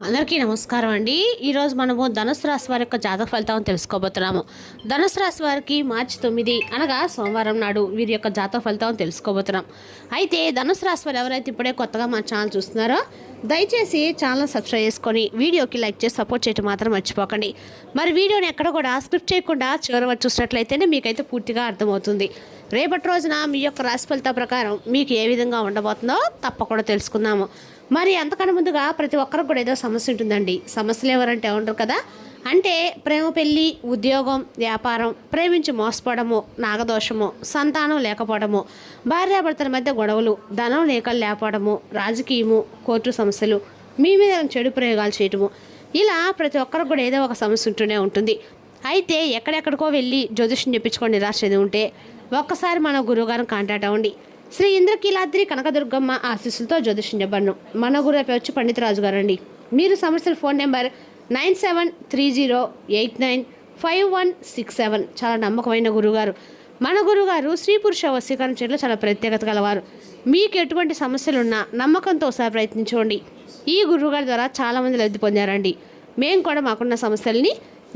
అందరికీ నమస్కారం అండి. ఈరోజు మనము ధనుసు రాశి వారి యొక్క జాతక ఫలితాలను తెలుసుకోబోతున్నాము. ధనుసు రాశి వారికి మార్చి 9 అనగా సోమవారం నాడు వీరి యొక్క జాతక ఫలితాలను తెలుసుకోబోతున్నాం. అయితే ధనుసు రాశి వారు ఎవరైతే ఇప్పుడే కొత్తగా మన ఛానల్ చూస్తున్నారో దయచేసి ఛానల్ సబ్స్క్రైబ్ చేసుకొని వీడియోకి లైక్ చేసి సపోర్ట్ చేయడం మాత్రం మర్చిపోకండి. మరి వీడియోని ఎక్కడ కూడా స్క్రిప్ట్ చేయకుండా చివరి వరకు చూసినట్లయితేనే మీకైతే పూర్తిగా అర్థమవుతుంది. రేపటి రోజున మీ యొక్క రాశి ఫలితాల ప్రకారం మీకు ఏ విధంగా ఉండబోతుందో తప్పకుండా తెలుసుకుందాము. మరి అంతకన్నా ముందుగా ప్రతి ఒక్కరికి కూడా ఏదో సమస్య ఉంటుందండి. సమస్యలు ఎవరంటే ఉండరు కదా, అంటే ప్రేమ, పెళ్ళి, ఉద్యోగం, వ్యాపారం, ప్రేమించి మోసపోవడము, నాగదోషము, సంతానం లేకపోవడము, భార్యాభర్తల మధ్య గొడవలు, ధనం లేకలు లేకపోవడము, రాజకీయము, కోర్టు సమస్యలు, మీ మీద చెడు ప్రయోగాలు చేయటము, ఇలా ప్రతి ఒక్కరికి కూడా ఏదో ఒక సమస్య ఉంటూనే ఉంటుంది. అయితే ఎక్కడెక్కడికో వెళ్ళి జ్యోతిష్యం చెప్పించుకొని నిరాశ చెంది ఉంటే ఒక్కసారి మన గురువుగారిని కాంటాక్ట్ అవ్వండి. శ్రీ ఇంద్రకీలాద్రి కనకదుర్గమ్మ ఆశీస్సులతో జ్యోతిష్యం చెప్పను. మన గురువు వచ్చి పండిత రాజు గారు అండి. మీరు సమస్యల ఫోన్ నెంబర్ 9730895167. చాలా నమ్మకమైన గురువుగారు. మన గురువుగారు స్త్రీ పురుష వశీకరణ చేయడంలో చాలా ప్రత్యేకత గలవారు. మీకు ఎటువంటి సమస్యలున్నా నమ్మకంతో ఒకసారి ప్రయత్నించండి. ఈ గురువుగారి ద్వారా చాలామంది లబ్ధి పొందారండి. మేము కూడా మాకున్న సమస్యల్ని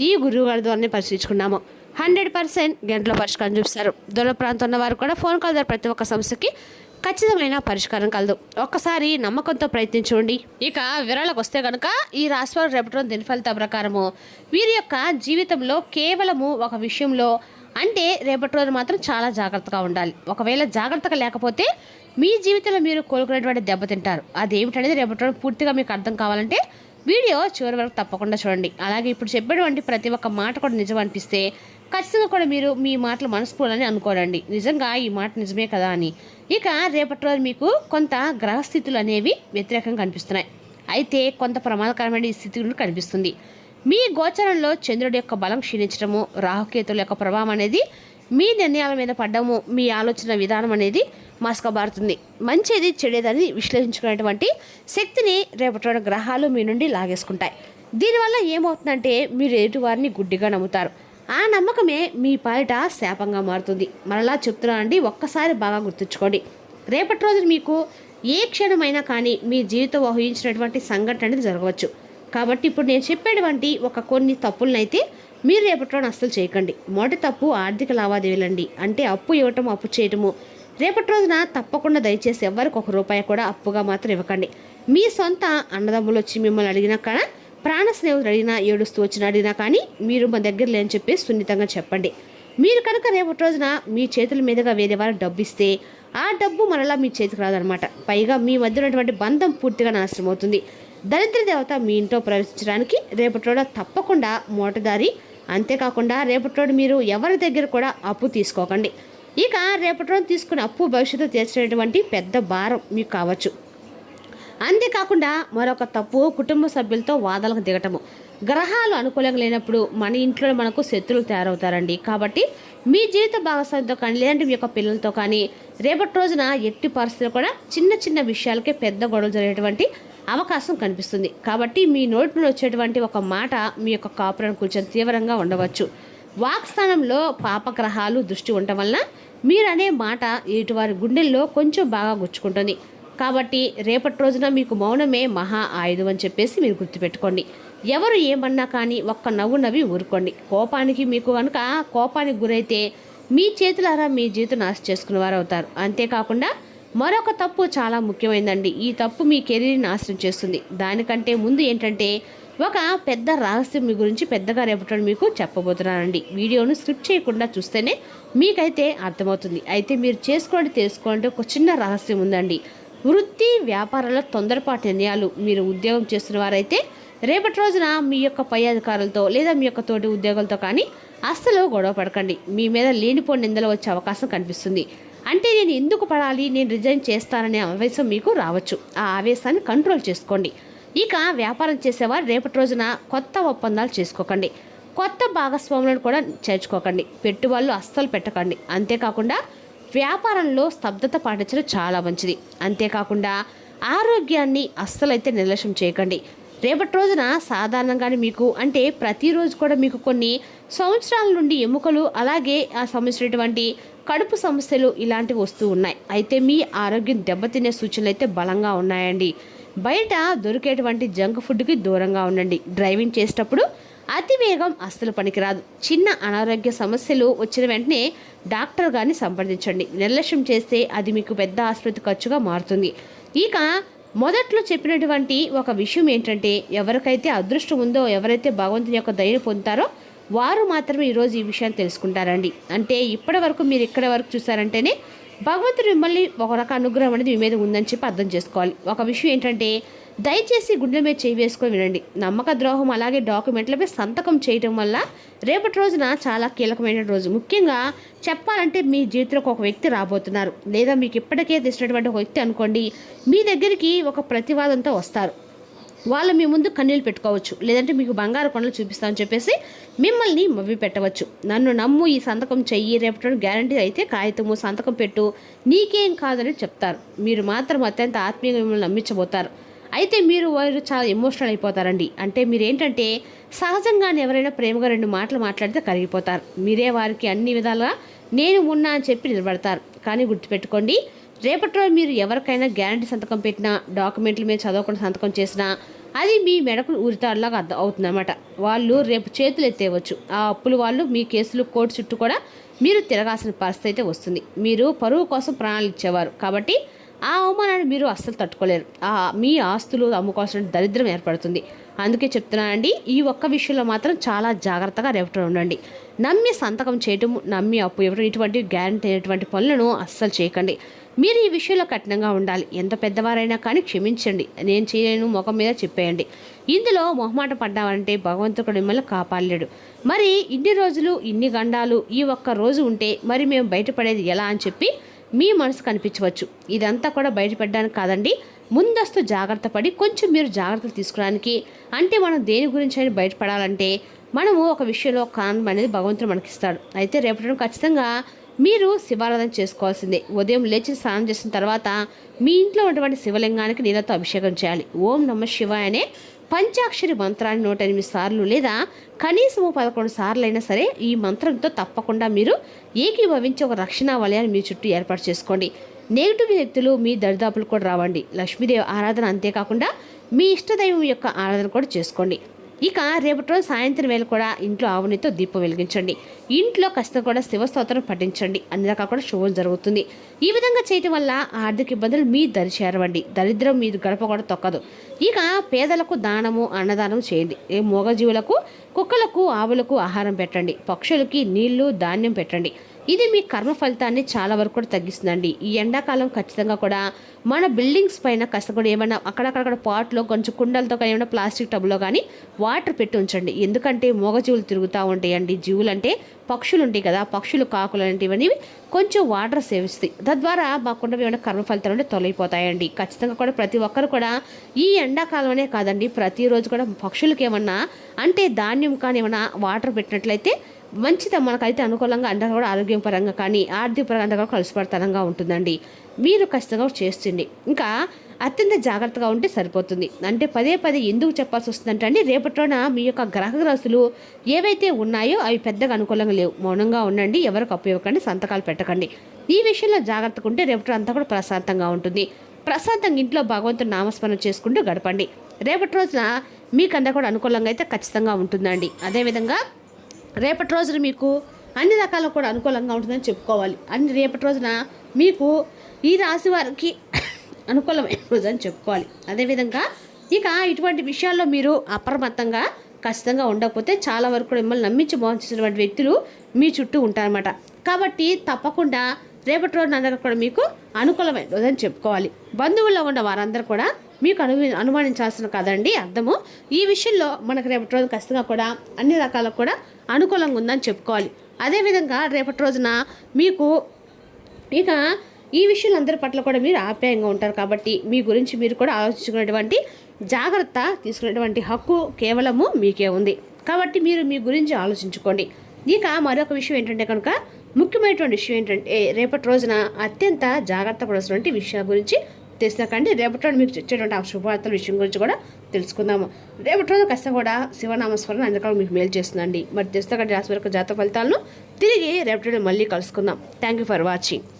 ఈ గురువుగారి ద్వారానే పరిశీలించుకున్నాము. 100% గంటలో పరిష్కారం చూపిస్తారు. దూర ప్రాంతం ఉన్న వారు కూడా ఫోన్ కాల్ ద్వారా ప్రతి ఒక్క సమస్యకి ఖచ్చితమైన పరిష్కారం కలదు. ఒక్కసారి నమ్మకంతో ప్రయత్నించండి. ఇక వివరాలకు వస్తే కనుక ఈ రాశి వారు రేపటి రోజు దిన ఫలితాల ప్రకారము వీరి యొక్క జీవితంలో కేవలము ఒక విషయంలో అంటే రేపటి రోజు మాత్రం చాలా జాగ్రత్తగా ఉండాలి. ఒకవేళ జాగ్రత్తగా లేకపోతే మీ జీవితంలో మీరు కోలుకునేటువంటి దెబ్బతింటారు. అదేమిటనేది రేపటి రోజు పూర్తిగా మీకు అర్థం కావాలంటే వీడియో చివరి వరకు తప్పకుండా చూడండి. అలాగే ఇప్పుడు చెప్పేటువంటి ప్రతి ఒక్క మాట కూడా నిజం అనిపిస్తే ఖచ్చితంగా కూడా మీరు మీ మాటలు మనస్ఫూర్తిని అనుకోరండి, నిజంగా ఈ మాట నిజమే కదా అని. ఇక రేపటి రోజు మీకు కొంత గ్రహస్థితులు అనేవి వ్యతిరేకంగా కనిపిస్తున్నాయి. అయితే కొంత ప్రమాదకరమైన ఈ స్థితి కనిపిస్తుంది. మీ గోచరంలో చంద్రుడి యొక్క బలం క్షీణించడము, రాహుకేతుల యొక్క ప్రభావం అనేది మీ నిర్ణయాల మీద పడ్డము, మీ ఆలోచన విధానం అనేది మసకబారుతుంది. మంచిది చెడేదని విశ్లేషించుకునేటువంటి శక్తిని రేపటి గ్రహాలు మీ నుండి లాగేసుకుంటాయి. దీనివల్ల ఏమవుతుందంటే మీరు ఎదుటివారిని గుడ్డిగా నమ్ముతారు. ఆ నమ్మకమే మీ పాలిట శాపంగా మారుతుంది. మరలా చెప్తున్నానండి, ఒక్కసారి బాగా గుర్తుంచుకోండి. రేపటి రోజు మీకు ఏ క్షణమైనా కానీ మీ జీవితం ఊహించినటువంటి సంఘటన అనేది జరగవచ్చు. కాబట్టి ఇప్పుడు నేను చెప్పేటువంటి కొన్ని తప్పులనైతే మీరు రేపటి రోజున అస్సలు చేయకండి. మొదటి తప్పు ఆర్థిక లావాదేవీలండి. అంటే అప్పు ఇవ్వటం, అప్పు చేయటము. రేపటి రోజున తప్పకుండా దయచేసి ఎవరికి ₹1 కూడా అప్పుగా మాత్రం ఇవ్వకండి. మీ సొంత అన్నదమ్ములు వచ్చి మిమ్మల్ని అడిగినా కానీ, ప్రాణ స్నేహితులు అడిగినా, ఏడుస్తూ వచ్చిన అడిగినా కానీ మీరు మా దగ్గర లేని చెప్పి సున్నితంగా చెప్పండి. మీరు కనుక రేపటి రోజున మీ చేతుల మీదుగా వేరే వారికి డబ్బు ఇస్తే ఆ డబ్బు మరలా మీ చేతికి రాదనమాట. పైగా మీ మధ్య ఉన్నటువంటి బంధం పూర్తిగా నాశనం అవుతుంది. దరిద్ర దేవత మీ ఇంట్లో ప్రవేశించడానికి రేపటి రోజు తప్పకుండా మోటదారి. అంతేకాకుండా రేపటి రోజు మీరు ఎవరి దగ్గర కూడా అప్పు తీసుకోకండి. ఇక రేపటి రోజు తీసుకున్న అప్పు భవిష్యత్తు తీర్చేటువంటి పెద్ద భారం మీకు కావచ్చు. అంతేకాకుండా మరొక తప్పు కుటుంబ సభ్యులతో వాదనలకు దిగటము. గ్రహాలు అనుకూలంగా లేనప్పుడు మన ఇంట్లో మనకు శత్రువులు తయారవుతారండి. కాబట్టి మీ జీవిత భాగస్వామితో కానీ లేదంటే మీ యొక్క పిల్లలతో కానీ రేపటి రోజున ఎట్టి పరిస్థితులు కూడా చిన్న చిన్న విషయాలకే పెద్ద గొడవలు జరిగేటువంటి అవకాశం కనిపిస్తుంది. కాబట్టి మీ నోటి నుండి వచ్చేటువంటి ఒక మాట మీ యొక్క కాపురాన్ని కొంచెం తీవ్రంగా ఉండవచ్చు. వాక్స్థానంలో పాపగ్రహాలు దృష్టి ఉండటం వలన మీరనే మాట ఎటువారి గుండెల్లో కొంచెం బాగా గుచ్చుకుంటుంది. కాబట్టి రేపటి రోజున మీకు మౌనమే మహా ఆయుధం అని చెప్పేసి మీరు గుర్తుపెట్టుకోండి. ఎవరు ఏమన్నా కానీ ఒక్క నవ్వు నవ్వి ఊరుకోండి. కోపానికి మీకు కనుక కోపానికి గురైతే మీ చేతులారా మీ జీవితం నాశనం చేసుకునేవారు అవుతారు. అంతేకాకుండా మరొక తప్పు చాలా ముఖ్యమైనదండి. ఈ తప్పు మీ కెరీర్ని నాశనం చేస్తుంది. దానికంటే ముందు ఏంటంటే ఒక పెద్ద రహస్యం మీ గురించి పెద్దగా రేపటి మీకు చెప్పబోతున్నానండి. వీడియోను స్క్రిప్ట్ చేయకుండా చూస్తేనే మీకైతే అర్థమవుతుంది. అయితే మీరు తెలుసుకోండి ఒక చిన్న రహస్యం ఉందండి. వృత్తి వ్యాపారాల తొందరపాటు నిర్ణయాలు మీరు ఉద్యోగం చేస్తున్న వారైతే రేపటి రోజున మీ యొక్క పై అధికారులతో లేదా మీ యొక్క తోటి ఉద్యోగులతో కానీ అస్సలు గొడవ పడకండి. మీ మీద లేనిపోని నిందలు వచ్చే అవకాశం కనిపిస్తుంది. అంటే నేను ఎందుకు పడాలి, నేను రిజైన్ చేస్తాననే ఆవేశం మీకు రావచ్చు. ఆ ఆవేశాన్ని కంట్రోల్ చేసుకోండి. ఇక వ్యాపారం చేసేవారు రేపటి రోజున కొత్త ఒప్పందాలు చేసుకోకండి. కొత్త భాగస్వాములను కూడా చేర్చుకోకండి. పెట్టుబడులు అస్సలు పెట్టకండి. అంతేకాకుండా వ్యాపారంలో స్తబ్దత పాటించడం చాలా మంచిది. అంతేకాకుండా ఆరోగ్యాన్ని అస్సలైతే నిర్లక్ష్యం చేయకండి. రేపటి రోజున సాధారణంగానే మీకు అంటే ప్రతిరోజు కూడా మీకు కొన్ని సంవత్సరాల నుండి ఎముకలు అలాగే ఆ సంబంధించినటువంటి కడుపు సమస్యలు ఇలాంటివి వస్తూ ఉన్నాయి. అయితే మీ ఆరోగ్యం దెబ్బతినే సూచనలు అయితే బలంగా ఉన్నాయండి. బయట దొరికేటువంటి జంక్ ఫుడ్కి దూరంగా ఉండండి. డ్రైవింగ్ చేసేటప్పుడు అతి వేగం అస్సలు పనికిరాదు. చిన్న అనారోగ్య సమస్యలు వచ్చిన వెంటనే డాక్టర్ గారిని సంప్రదించండి. నిర్లక్ష్యం చేస్తే అది మీకు పెద్ద ఆసుపత్రి ఖర్చుగా మారుతుంది. ఇక మొదట్లో చెప్పినటువంటి ఒక విషయం ఏంటంటే, ఎవరికైతే అదృష్టం ఉందో, ఎవరైతే భగవంతుని యొక్క దయను పొందుతారో వారు మాత్రమే ఈరోజు ఈ విషయాన్ని తెలుసుకుంటారండి. అంటే ఇప్పటి వరకు మీరు ఇక్కడ వరకు చూసారంటేనే భగవంతుడు మిమ్మల్ని ఒక రక అనుగ్రహం అనేది మీ మీద ఉందని చెప్పి అర్థం చేసుకోవాలి. ఒక విషయం ఏంటంటే, దయచేసి గుండెల మీద చేయి వేసుకొని వినండి. నమ్మక ద్రోహం అలాగే డాక్యుమెంట్లపై సంతకం చేయడం వల్ల రేపటి రోజున చాలా కీలకమైన రోజు. ముఖ్యంగా చెప్పాలంటే మీ జీవితంలోకి ఒక వ్యక్తి రాబోతున్నారు, లేదా మీకు ఇప్పటికే తెలిసినటువంటి ఒక వ్యక్తి అనుకోండి, మీ దగ్గరికి ఒక ప్రతివాదంతో వస్తారు. వాళ్ళు మీ ముందు కన్నీళ్ళు పెట్టుకోవచ్చు, లేదంటే మీకు బంగారు కొండలు చూపిస్తామని చెప్పేసి మిమ్మల్ని మవ్వి పెట్టవచ్చు. నన్ను నమ్ము, ఈ సంతకం చెయ్యి, రేపటి గ్యారంటీ అయితే కాగితము సంతకం పెట్టు, నీకేం కాదని చెప్తారు. మీరు మాత్రం అత్యంత ఆత్మీయంగా మిమ్మల్ని నమ్మించబోతారు. అయితే వారు చాలా ఎమోషనల్ అయిపోతారండి. అంటే మీరు ఏంటంటే సహజంగానే ఎవరైనా ప్రేమగా 2 మాటలు మాట్లాడితే కరిగిపోతారు. మీరే వారికి అన్ని విధాలుగా నేను ఉన్నా అని చెప్పి నిలబడతారు. కానీ గుర్తుపెట్టుకోండి, రేపటి రోజు మీరు ఎవరికైనా గ్యారంటీ సంతకం పెట్టినా, డాక్యుమెంట్ల మీద చదవకుండా సంతకం చేసినా అది మీ మెడకు ఉరితాడులాగా అవుతుందన్నమాట. వాళ్ళు రేపు చేతులు ఎత్తేయవచ్చు. ఆ అప్పులు వాళ్ళు మీ కేసులు కోర్టు చుట్టూ కూడా మీరు తిరగాల్సిన పరిస్థితి అయితే వస్తుంది. మీరు పరువు కోసం ప్రాణాలు ఇచ్చేవారు కాబట్టి ఆ అవమానాన్ని మీరు అస్సలు తట్టుకోలేరు. మీ ఆస్తులు అమ్ముకోవాల్సిన దరిద్రం ఏర్పడుతుంది. అందుకే చెప్తున్నానండి, ఈ ఒక్క విషయంలో మాత్రం చాలా జాగ్రత్తగా రేపటి ఉండండి. నమ్మి సంతకం చేయటం, నమ్మి అప్పు ఇవ్వడం, ఇటువంటి గ్యారంటీ అయినటువంటి పనులను అస్సలు చేయకండి. మీరు ఈ విషయంలో కఠినంగా ఉండాలి. ఎంత పెద్దవారైనా కానీ క్షమించండి, నేను చేయలేను ముఖం మీద చెప్పేయండి. ఇందులో మొహమాట పడ్డామంటే భగవంతుడు మిమ్మల్ని కాపాడలేడు. మరి ఇన్ని రోజులు ఇన్ని గండాలు ఈ ఒక్క రోజు ఉంటే మరి మేము బయటపడేది ఎలా అని చెప్పి మీ మనసు కనిపించవచ్చు. ఇదంతా కూడా బయటపడడానికి కాదండి, ముందస్తు జాగ్రత్త పడి కొంచెం మీరు జాగ్రత్తలు తీసుకోవడానికి. అంటే మనం దేని గురించి అయినా బయటపడాలంటే మనము ఒక విషయంలో కారణం అనేది భగవంతుడు మనకిస్తాడు. అయితే రేపటి ఖచ్చితంగా మీరు శివారాధన చేసుకోవాల్సిందే. ఉదయం లేచి స్నానం చేసిన తర్వాత మీ ఇంట్లో ఉన్నటువంటి శివలింగానికి నీళ్ళతో అభిషేకం చేయాలి. ఓం నమ శివాయ అనే పంచాక్షరి మంత్రాన్ని 108 సార్లు లేదా కనీసము 11 సార్లు అయినా సరే ఈ మంత్రంతో తప్పకుండా మీరు ఏకీభవించి ఒక రక్షణ వలయాన్ని మీ చుట్టూ ఏర్పాటు చేసుకోండి. నెగిటివ్ శక్తులు మీ దరిదాపులు కూడా రావండి. లక్ష్మీదేవి ఆరాధన అంతేకాకుండా మీ ఇష్టదైవం యొక్క ఆరాధన కూడా చేసుకోండి. ఇక రేపటి రోజు సాయంత్రం వేళ కూడా ఇంట్లో ఆవునితో దీపం వెలిగించండి. ఇంట్లో ఖచ్చితంగా కూడా శివస్తోత్రం పఠించండి. అన్ని రకాల కూడా శుభం జరుగుతుంది. ఈ విధంగా చేయటం వల్ల ఆర్థిక ఇబ్బందులు మీ దరి చేరవండి. దరిద్రం మీ గడప కూడా తొక్కదు. ఇక పేదలకు దానము అన్నదానం చేయండి. మూగజీవులకు, కుక్కలకు, ఆవులకు ఆహారం పెట్టండి. పక్షులకి నీళ్లు ధాన్యం పెట్టండి. ఇది మీ కర్మ ఫలితాన్ని చాలా వరకు కూడా తగ్గిస్తుందండి. ఈ ఎండాకాలం ఖచ్చితంగా కూడా మన బిల్డింగ్స్ పైన కాస్త కూడా ఏమైనా అక్కడక్కడ పాట్లో కొంచెం కుండలతో కానీ ఏమైనా ప్లాస్టిక్ టబ్లో కానీ వాటర్ పెట్టి ఉంచండి. ఎందుకంటే మూగజీవులు తిరుగుతూ ఉంటాయండి. జీవులు అంటే పక్షులు ఉంటాయి కదా, పక్షులు, కాకులు లాంటివన్నీ కొంచెం వాటర్ సేవిస్తాయి. తద్వారా మాకుండా ఏమైనా కర్మ ఫలితాలు అంటే తొలగిపోతాయండి. ఖచ్చితంగా కూడా ప్రతి ఒక్కరు కూడా ఈ ఎండాకాలమే కాదండి, ప్రతిరోజు కూడా పక్షులకి ఏమన్నా అంటే ధాన్యం కానీ ఏమైనా వాటర్ పెట్టినట్లయితే మంచిది. మనకైతే అనుకూలంగా అంతా కూడా ఆరోగ్యపరంగా కానీ ఆర్థిక పరంగా కూడా కలిసిపడతనంగా ఉంటుందండి. మీరు ఖచ్చితంగా చేస్తుంది. ఇంకా అత్యంత జాగ్రత్తగా ఉంటే సరిపోతుంది. అంటే పదే ఎందుకు చెప్పాల్సి వస్తుందంటే అండి, రేపటిలోన మీ యొక్క గ్రహరాశులు ఏవైతే ఉన్నాయో అవి పెద్దగా అనుకూలంగా లేవు. మౌనంగా ఉండండి, ఎవరికి అప్పు ఇవ్వకండి, సంతకాలు పెట్టకండి. ఈ విషయంలో జాగ్రత్తగా ఉంటే రేపటి అంతా కూడా ప్రశాంతంగా ఉంటుంది. ప్రశాంతంగా ఇంట్లో భగవంతుని నామస్మరణ చేసుకుంటూ గడపండి. రేపటి రోజున మీకంతా కూడా అనుకూలంగా అయితే ఖచ్చితంగా ఉంటుందండి. అదేవిధంగా రేపటి రోజున మీకు అన్ని రకాల కూడా అనుకూలంగా ఉంటుందని చెప్పుకోవాలి. రేపటి రోజున మీకు ఈ రాశి వారికి అనుకూలమైన రోజు అని చెప్పుకోవాలి. అదేవిధంగా ఇక ఇటువంటి విషయాల్లో మీరు అప్రమత్తంగా ఖచ్చితంగా ఉండకపోతే చాలా వరకు కూడా మిమ్మల్ని నమ్మించి మోసించినటువంటి వ్యక్తులు మీ చుట్టూ ఉంటారన్నమాట. కాబట్టి తప్పకుండా రేపటి రోజున అందరూ కూడా మీకు అనుకూలమైన రోజు అని చెప్పుకోవాలి. బంధువుల్లో ఉన్న వారందరూ కూడా మీకు అనుమానించాల్సిన కదండి అర్థము. ఈ విషయంలో మనకు రేపటి రోజు ఖచ్చితంగా కూడా అన్ని రకాలకు కూడా అనుకూలంగా ఉందని చెప్పుకోవాలి. అదేవిధంగా రేపటి రోజున మీకు ఇక ఈ విషయాలు అందరి పట్ల కూడా మీరు ఆప్యాయంగా ఉంటారు. కాబట్టి మీ గురించి మీరు కూడా ఆలోచించుకునేటువంటి జాగ్రత్త తీసుకునేటువంటి హక్కు కేవలము మీకే ఉంది. కాబట్టి మీరు మీ గురించి ఆలోచించుకోండి. ఇక మరొక విషయం ఏంటంటే కనుక ముఖ్యమైనటువంటి విషయం ఏంటంటే రేపటి రోజున అత్యంత జాగ్రత్త పడాల్సినటువంటి విషయాల గురించి తెలిసినాకండి. రేపటి రోజు మీకు వచ్చేటువంటి ఆ శుభవార్తల విషయం గురించి కూడా తెలుసుకుందాము. రేపటి రోజు ఖచ్చితంగా కూడా శివనామస్మరణ అందుకని మీకు మేలు చేస్తుందండి. మరి తెలుస్తాకండి రాశి వరకు జాతక ఫలితాలను తిరిగి రేపటి రోజు మళ్ళీ కలుసుకుందాం. Thank you for watching.